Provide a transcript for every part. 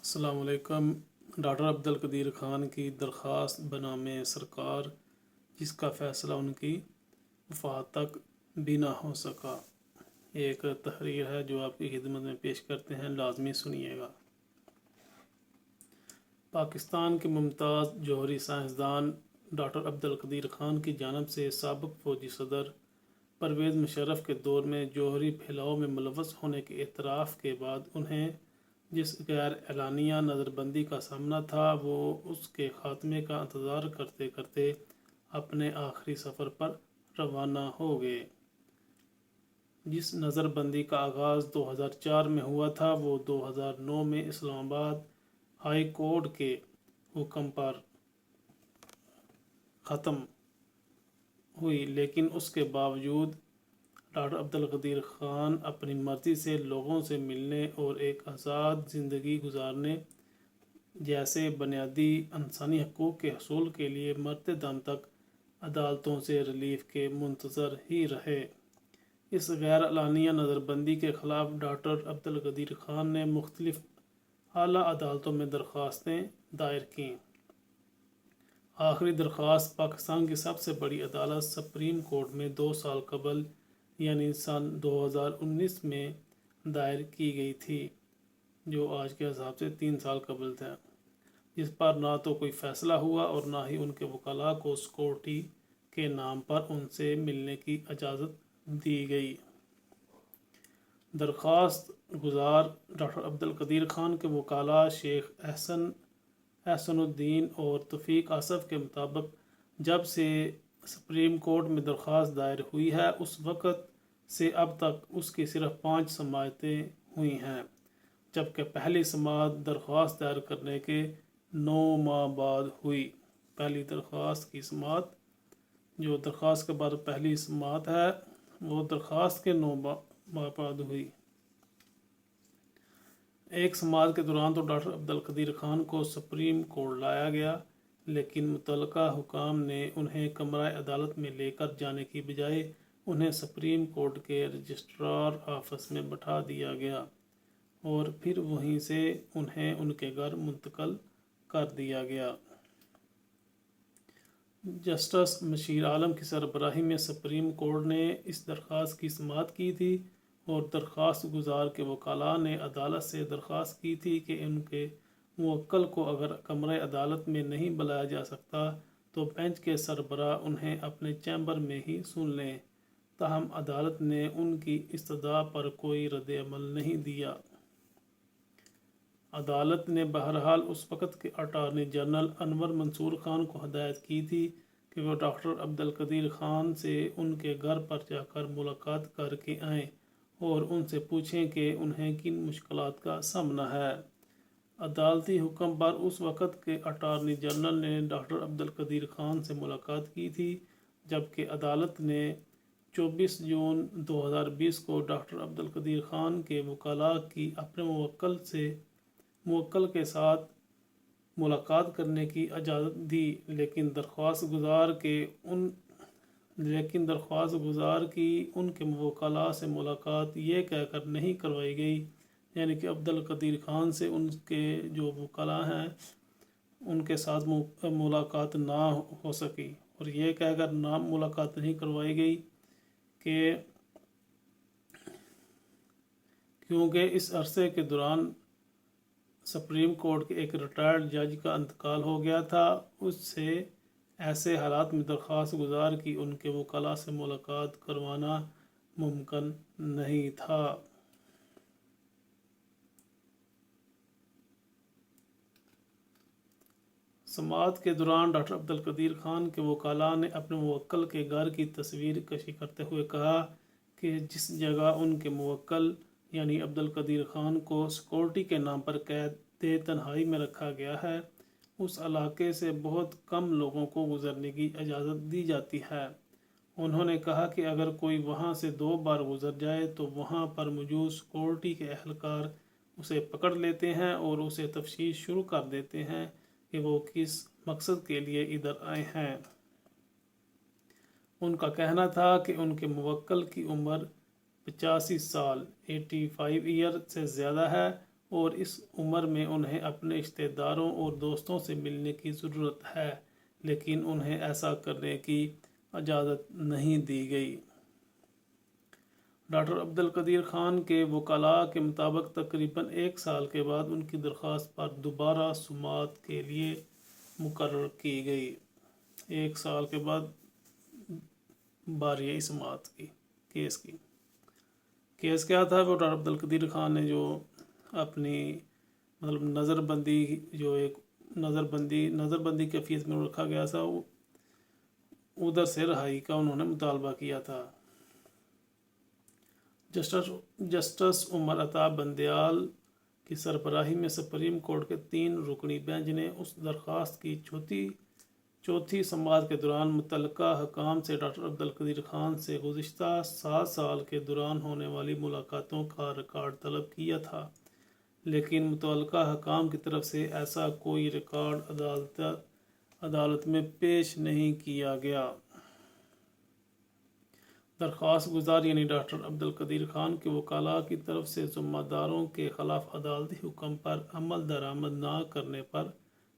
السلام علیکم۔ ڈاکٹر عبدالقدیر خان کی درخواست بنام سرکار، جس کا فیصلہ ان کی وفات تک بھی نہ ہو سکا، ایک تحریر ہے جو آپ کی خدمت میں پیش کرتے ہیں، لازمی سنیے گا۔ پاکستان کے ممتاز جوہری سائنسدان ڈاکٹر عبدالقدیر خان کی جانب سے سابق فوجی صدر پرویز مشرف کے دور میں جوہری پھیلاؤ میں ملوث ہونے کے اعتراف کے بعد انہیں جس غیر اعلانیہ نظر بندی کا سامنا تھا، وہ اس کے خاتمے کا انتظار کرتے کرتے اپنے آخری سفر پر روانہ ہو گئے۔ جس نظر بندی کا آغاز 2004 میں ہوا تھا، وہ 2009 میں اسلام آباد ہائی کورٹ کے حکم پر ختم ہوئی، لیکن اس کے باوجود ڈاکٹر عبدالقدیر خان اپنی مرضی سے لوگوں سے ملنے اور ایک آزاد زندگی گزارنے جیسے بنیادی انسانی حقوق کے حصول کے لیے مرتے دم تک عدالتوں سے ریلیف کے منتظر ہی رہے۔ اس غیر اعلانیہ نظر بندی کے خلاف ڈاکٹر عبدالقدیر خان نے مختلف اعلیٰ عدالتوں میں درخواستیں دائر کیں۔ آخری درخواست پاکستان کی سب سے بڑی عدالت سپریم کورٹ میں 2 سال قبل یعنی سن 2019 میں دائر کی گئی تھی، جو آج کے حساب سے 3 سال قبل تھا، جس پر نہ تو کوئی فیصلہ ہوا اور نہ ہی ان کے وکلاء کو سیکورٹی کے نام پر ان سے ملنے کی اجازت دی گئی۔ درخواست گزار ڈاکٹر عبدالقدیر خان کے وکلاء شیخ احسن الدین اور توفیق آصف کے مطابق جب سے سپریم کورٹ میں درخواست دائر ہوئی ہے، اس وقت سے اب تک اس کی صرف 5 سماعتیں ہوئی ہیں، جبکہ پہلی سماعت درخواست دائر کرنے کے 9 ماہ بعد ہوئی۔ پہلی درخواست کی سماعت، جو درخواست کے بعد پہلی سماعت ہے، وہ درخواست کے 9 ماہ بعد ہوئی۔ ایک سماعت کے دوران تو ڈاکٹر عبدالقدیر خان کو سپریم کورٹ لایا گیا، لیکن متعلقہ حکام نے انہیں کمرہ عدالت میں لے کر جانے کی بجائے انہیں سپریم کورٹ کے رجسٹرار آفس میں بٹھا دیا گیا اور پھر وہیں سے انہیں ان کے گھر منتقل کر دیا گیا۔ جسٹس مشیر عالم کی سربراہی میں سپریم کورٹ نے اس درخواست کی سماعت کی تھی اور درخواست گزار کے وکلاء نے عدالت سے درخواست کی تھی کہ ان کے موکل کو اگر کمرہ عدالت میں نہیں بلایا جا سکتا تو بینچ کے سربراہ انہیں اپنے چیمبر میں ہی سن لیں، تاہم عدالت نے ان کی استدعا پر کوئی رد عمل نہیں دیا۔ عدالت نے بہرحال اس وقت کے اٹارنی جنرل انور منصور خان کو ہدایت کی تھی کہ وہ ڈاکٹر عبدالقدیر خان سے ان کے گھر پر جا کر ملاقات کر کے آئیں اور ان سے پوچھیں کہ انہیں کن مشکلات کا سامنا ہے۔ عدالتی حکم پر اس وقت کے اٹارنی جنرل نے ڈاکٹر عبدالقدیر خان سے ملاقات کی تھی، جبکہ عدالت نے 24 جون 2020 کو ڈاکٹر عبدالقدیر خان کے وکلاء کی اپنے موکل کے ساتھ ملاقات کرنے کی اجازت دی، لیکن درخواست گزار کی ان کے وکلاء سے ملاقات یہ کہہ کر نہیں کروائی گئی، یعنی کہ عبدالقدیر خان سے ان کے جو وکلاء ہیں ان کے ساتھ ملاقات نہ ہو سکی، اور یہ کہہ کر ملاقات نہیں کروائی گئی کہ کیونکہ اس عرصے کے دوران سپریم کورٹ کے ایک ریٹائرڈ جج کا انتقال ہو گیا تھا۔ اس سے ایسے حالات میں درخواست گزار کی ان کے وکلاء سے ملاقات کروانا ممکن نہیں تھا۔ سماعت کے دوران ڈاکٹر عبدالقدیر خان کے وکلاء نے اپنے موکل کے گھر کی تصویر کشی کرتے ہوئے کہا کہ جس جگہ ان کے موکل یعنی عبدالقدیر خان کو سیکورٹی کے نام پر قید تنہائی میں رکھا گیا ہے، اس علاقے سے بہت کم لوگوں کو گزرنے کی اجازت دی جاتی ہے۔ انہوں نے کہا کہ اگر کوئی وہاں سے 2 بار گزر جائے تو وہاں پر موجود سیکورٹی کے اہلکار اسے پکڑ لیتے ہیں اور اسے تفتیش شروع کر دیتے ہیں کہ وہ کس مقصد کے لیے ادھر آئے ہیں۔ ان کا کہنا تھا کہ ان کے موکل کی عمر 85 سال 85 ایئر سے زیادہ ہے اور اس عمر میں انہیں اپنے رشتہ داروں اور دوستوں سے ملنے کی ضرورت ہے، لیکن انہیں ایسا کرنے کی اجازت نہیں دی گئی۔ ڈاکٹر عبدالقدیر خان کے وکلاء کے مطابق تقریباً 1 سال کے بعد ان کی درخواست پر دوبارہ سماعت کے لیے مقرر کی گئی۔ 1 سال کے بعد باری سماعت کی کیس کی۔ کیس کیا تھا؟ وہ ڈاکٹر عبدالقدیر خان نے جو اپنی نظر بندی، جو ایک نظر بندی کیفیت میں رکھا گیا تھا، ادھر سے رہائی کا انہوں نے مطالبہ کیا تھا۔ جسٹس عمر عطا بندیال کی سربراہی میں سپریم کورٹ کے 3 رکنی بینچ نے اس درخواست کی چوتھی سماعت کے دوران متعلقہ حکام سے ڈاکٹر عبدالقدیر خان سے گزشتہ 7 سال کے دوران ہونے والی ملاقاتوں کا ریکارڈ طلب کیا تھا، لیکن متعلقہ حکام کی طرف سے ایسا کوئی ریکارڈ عدالت میں پیش نہیں کیا گیا۔ درخواست گزار یعنی ڈاکٹر عبدالقدیر خان کے وکلاء کی طرف سے ذمہ داروں کے خلاف عدالتی حکم پر عمل درآمد نہ کرنے پر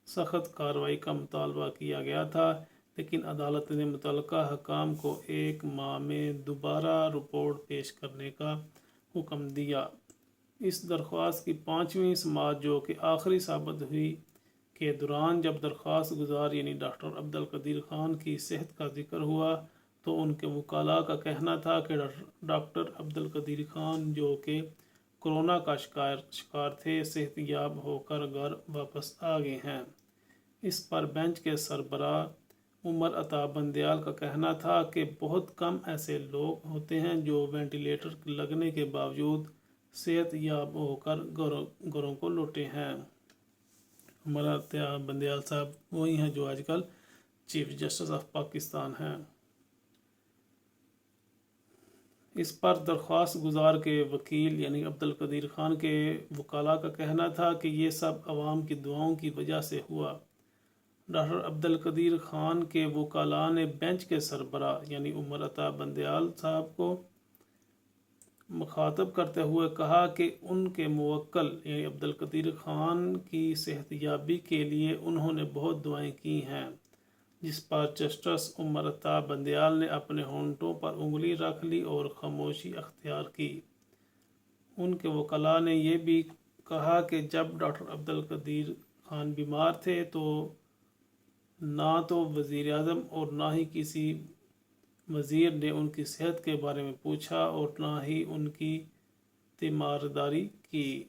سخت کارروائی کا مطالبہ کیا گیا تھا، لیکن عدالت نے متعلقہ حکام کو 1 ماہ میں دوبارہ رپورٹ پیش کرنے کا حکم دیا۔ اس درخواست کی 5ویں سماعت، جو کہ آخری ثابت ہوئی، کے دوران جب درخواست گزار یعنی ڈاکٹر عبدالقدیر خان کی صحت کا ذکر ہوا تو ان کے وکلاء کا کہنا تھا کہ ڈاکٹر عبدالقدیر خان، جو کہ کورونا کا شکار تھے، صحت یاب ہو کر گھر واپس آ گئے ہیں۔ اس پر بینچ کے سربراہ عمر عطا بندیال کا کہنا تھا کہ بہت کم ایسے لوگ ہوتے ہیں جو وینٹیلیٹر لگنے کے باوجود صحت یاب ہو کر گھروں کو لوٹے ہیں۔ عمر عطا بندیال صاحب وہی ہیں جو آج کل چیف جسٹس آف پاکستان ہیں۔ اس پر درخواست گزار کے وکیل یعنی عبدالقدیر خان کے وکلاء کا کہنا تھا کہ یہ سب عوام کی دعاؤں کی وجہ سے ہوا۔ ڈاکٹر عبدالقدیر خان کے وکلاء نے بینچ کے سربراہ یعنی عمر عطا بندیال صاحب کو مخاطب کرتے ہوئے کہا کہ ان کے موکل یعنی عبدالقدیر خان کی صحت یابی کے لیے انہوں نے بہت دعائیں کی ہیں، جس پر جسٹس عمر عطا بندیال نے اپنے ہونٹوں پر انگلی رکھ لی اور خاموشی اختیار کی۔ ان کے وکلاء نے یہ بھی کہا کہ جب ڈاکٹر عبدالقدیر خان بیمار تھے تو نہ تو وزیر اعظم اور نہ ہی کسی وزیر نے ان کی صحت کے بارے میں پوچھا اور نہ ہی ان کی تیمارداری کی۔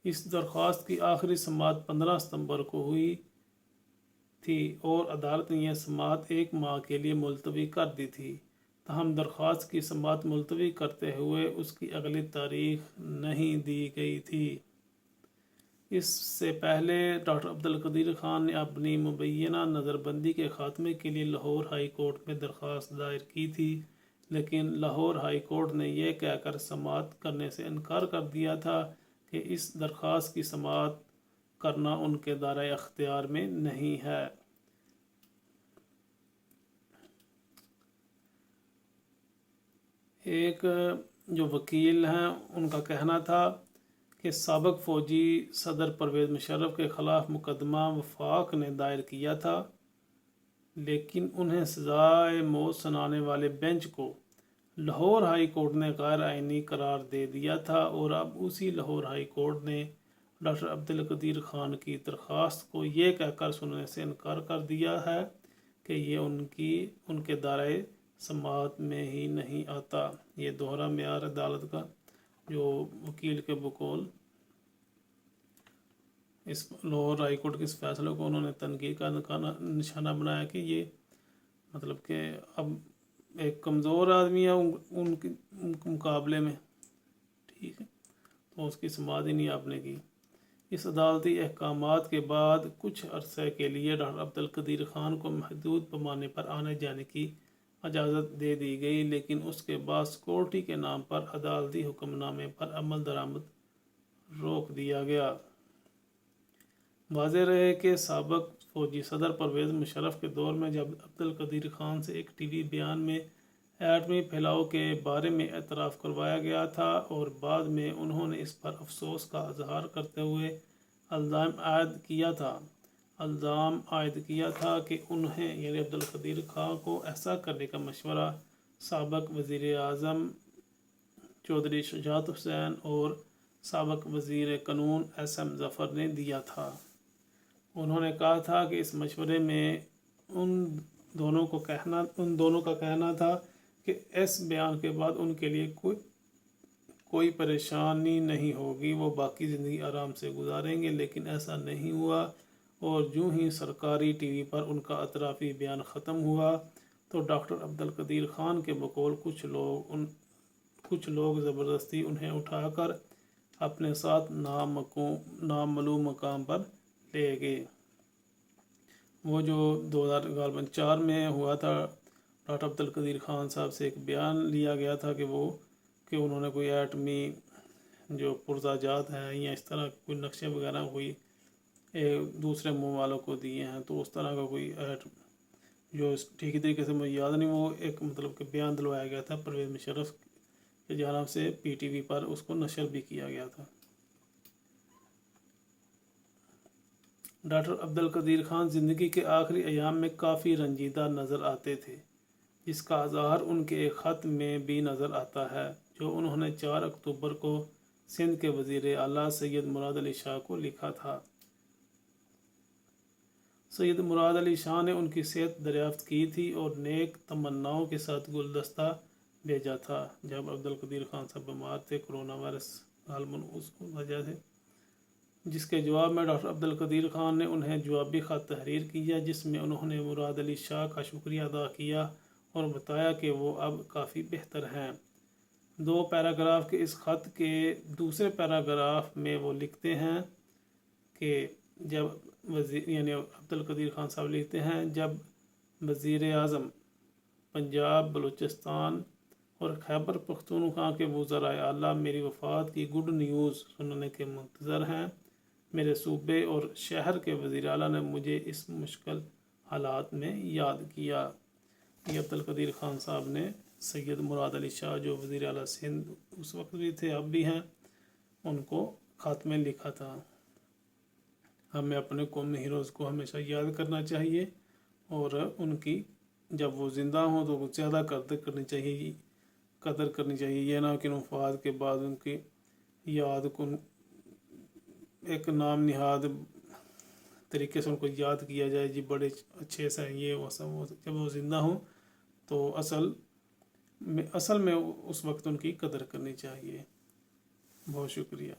اس درخواست کی آخری سماعت 15 ستمبر کو ہوئی تھی اور عدالت نے یہ سماعت 1 ماہ کے لیے ملتوی کر دی تھی، تاہم درخواست کی سماعت ملتوی کرتے ہوئے اس کی اگلی تاریخ نہیں دی گئی تھی۔ اس سے پہلے ڈاکٹر عبدالقدیر خان نے اپنی مبینہ نظر بندی کے خاتمے کے لیے لاہور ہائی کورٹ میں درخواست دائر کی تھی، لیکن لاہور ہائی کورٹ نے یہ کہہ کر سماعت کرنے سے انکار کر دیا تھا کہ اس درخواست کی سماعت کرنا ان کے دائرۂ اختیار میں نہیں ہے۔ ایک جو وکیل ہیں ان کا کہنا تھا کہ سابق فوجی صدر پرویز مشرف کے خلاف مقدمہ وفاق نے دائر کیا تھا، لیکن انہیں سزائے موت سنانے والے بینچ کو لاہور ہائی کورٹ نے غیر آئینی قرار دے دیا تھا، اور اب اسی لاہور ہائی کورٹ نے ڈاکٹر عبدالقدیر خان کی درخواست کو یہ کہہ کر سننے سے انکار کر دیا ہے کہ یہ ان کے دائرۂ سماعت میں ہی نہیں آتا۔ یہ دوہرا معیار عدالت کا جو وکیل کے بقول اس لاہور ہائی کورٹ کے اس فیصلے کو انہوں نے تنقید کا نشانہ بنایا کہ یہ مطلب کہ اب ایک کمزور آدمی ہے ان کے مقابلے میں، ٹھیک ہے، تو اس کی سماعت ہی نہیں آپ نے کی۔ اس عدالتی احکامات کے بعد کچھ عرصے کے لیے ڈاکٹر عبدالقدیر خان کو محدود پیمانے پر آنے جانے کی اجازت دے دی گئی، لیکن اس کے بعد سیکورٹی کے نام پر عدالتی حکم نامے پر عمل درآمد روک دیا گیا۔ واضح رہے کہ سابق فوجی صدر پرویز مشرف کے دور میں جب عبدالقدیر خان سے ایک ٹی وی بیان میں ایٹمی پھیلاؤ کے بارے میں اعتراف کروایا گیا تھا، اور بعد میں انہوں نے اس پر افسوس کا اظہار کرتے ہوئے الزام عائد کیا تھا کہ انہیں یعنی عبدالقدیر خان کو ایسا کرنے کا مشورہ سابق وزیر اعظم چودھری شجاعت حسین اور سابق وزیر قانون SM ظفر نے دیا تھا۔ انہوں نے کہا تھا کہ اس مشورے میں ان دونوں کا کہنا تھا کہ اس بیان کے بعد ان کے لیے کوئی پریشانی نہیں ہوگی، وہ باقی زندگی آرام سے گزاریں گے، لیکن ایسا نہیں ہوا، اور جو ہی سرکاری ٹی وی پر ان کا اعترافی بیان ختم ہوا تو ڈاکٹر عبدالقدیر خان کے بقول کچھ لوگ زبردستی انہیں اٹھا کر اپنے ساتھ نامعلوم مقام پر لے گئے۔ وہ جو 2004 میں ہوا تھا، ڈاکٹر عبدالقدیر خان صاحب سے ایک بیان لیا گیا تھا کہ انہوں نے کوئی ایٹمی جو پرزہ جات ہیں یا اس طرح کوئی نقشے وغیرہ کوئی دوسرے ممالک کو دیے ہیں، تو اس طرح کا کوئی جو ٹھیک طریقے سے مجھے یاد نہیں، وہ ایک مطلب کہ بیان دلوایا گیا تھا پرویز مشرف کی جانب سے، PTV پر اس کو نشر بھی کیا گیا تھا۔ ڈاکٹر عبدالقدیر خان زندگی کے آخری ایام میں کافی رنجیدہ نظر آتے تھے، جس کا اظہار ان کے ایک خط میں بھی نظر آتا ہے جو انہوں نے 4 اکتوبر کو سندھ کے وزیر اعلیٰ سید مراد علی شاہ کو لکھا تھا۔ سید مراد علی شاہ نے ان کی صحت دریافت کی تھی اور نیک تمناؤں کے ساتھ گلدستہ بھیجا تھا جب عبدالقدیر خان صاحب بیمار تھے کورونا وائرس اس وجہ سے، جس کے جواب میں ڈاکٹر عبدالقدیر خان نے انہیں جوابی خط تحریر کیا، جس میں انہوں نے مراد علی شاہ کا شکریہ ادا کیا اور بتایا کہ وہ اب کافی بہتر ہیں۔ 2 پیراگراف کے اس خط کے دوسرے پیراگراف میں وہ لکھتے ہیں کہ یعنی عبدالقدیر خان صاحب لکھتے ہیں، جب وزیر اعظم پنجاب، بلوچستان اور خیبر پختونخوا کے وزرائے اعلیٰ میری وفات کی گڈ نیوز سننے کے منتظر ہیں، میرے صوبے اور شہر کے وزیر اعلیٰ نے مجھے اس مشکل حالات میں یاد کیا۔ یہ عبدالقدیر خان صاحب نے سید مراد علی شاہ جو وزیر اعلیٰ سندھ اس وقت بھی تھے اب بھی ہیں، ان کو خط میں لکھا تھا۔ ہمیں اپنے قومی ہیروز کو ہمیشہ یاد کرنا چاہیے، اور ان کی جب وہ زندہ ہوں تو زیادہ قدر کرنی چاہیے، یہ نہ کہ وفات کے بعد ان کی یاد کو ایک نام نہاد طریقے سے ان کو یاد کیا جائے، جی بڑے اچھے سے یہ وہ سب، جب وہ زندہ ہوں تو اصل میں اس وقت ان کی قدر کرنی چاہیے۔ بہت شکریہ۔